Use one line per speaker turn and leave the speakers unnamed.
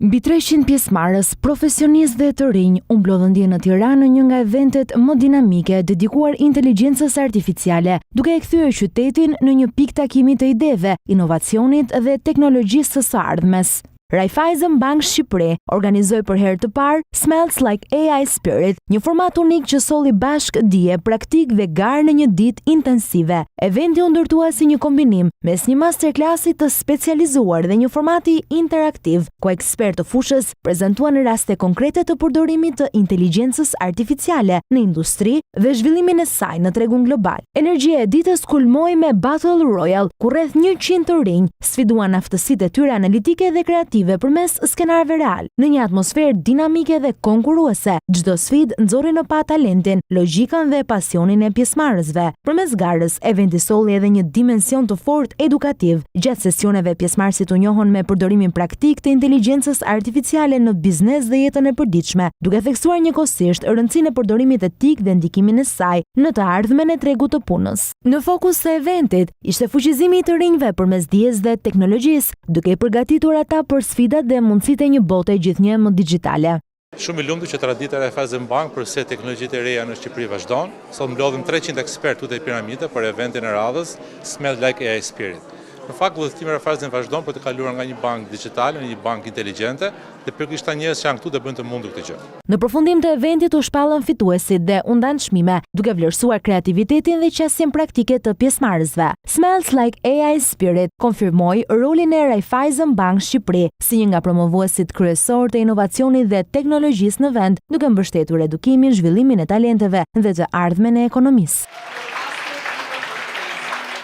Mbi 300 pjesëmarrës, profesionistë dhe të rinj u mblodhën dje në Tiranë në një nga eventet më dinamike dedikuar inteligjencës artificiale, duke e kthyer qytetin në një pikë takimi të ideve, inovacionit dhe teknologjisë së së ardhmes. Raiffeisen Bank Shqipëri organizoi për herë të parë Smells Like AI Spirit, një format unik që solli bashk dije, praktik dhe garë në një ditë intensive. Eventi u ndërtua si një kombinim mes një masterclassi të specializuar dhe një formati interaktiv, ku ekspertë të fushës prezantuan raste konkrete të përdorimit të inteligjencës artificiale në industri dhe zhvillimin e saj në tregun global. Energjia e ditës kulmoi me Battle Royale, ku rreth 100 të rinj sfiduan aftësitë e tyre analitike dhe kreative përmes skenarëve real. Në një atmosferë dinamike dhe konkurruese, çdo sfidë nxorri në pa talentin, logjikën dhe pasionin e pjesëmarrësve. Përmes garës, eventi solli edhe një dimension të fortë edukativ. Gjatë sesioneve, pjesëmarrësit u njohën me përdorimin praktik të inteligjencës artificiale në biznes dhe jetën e përditshme, duke theksuar njëkohësisht rëndësinë e përdorimit etik dhe ndikimin e saj në të ardhmen e tregut të punës. Në fokus të eventit ishte fuqizimi i të rinjve përmes dijes dhe teknologjisë, duke i përgatitur ata për sfidat dhe mundësitë e një bote gjithnjë më digjitale.
Shumë i lumtur që tradita e Raiffeisen Bank për se teknologjitë e reja në Shqipëri vazhdon. Sot mbledhëm 300 ekspertë te piramide për eventin e radhës Smells Like AI Spirit. Në fakt, udhëtimi i Raiffeisen vazhdon për të kaluar nga një bankë digjitale në një bankë inteligjente dhe pikërisht ata njerëz që janë këtu do bëjnë të mundur këtë gjë.
Në përfundim të eventit u shpallën fituesit dhe u ndan çmime, duke vlerësuar kreativitetin dhe qasjen praktike të pjesëmarrësve. Smells Like AI Spirit konfirmoi rolin e Raiffeisen Bank Shqipëri si një nga promovuesit kryesor të inovacionit dhe teknologjisë në vend, duke mbështetur edukimin, zhvillimin e talenteve dhe të ardhmen e ekonomisë.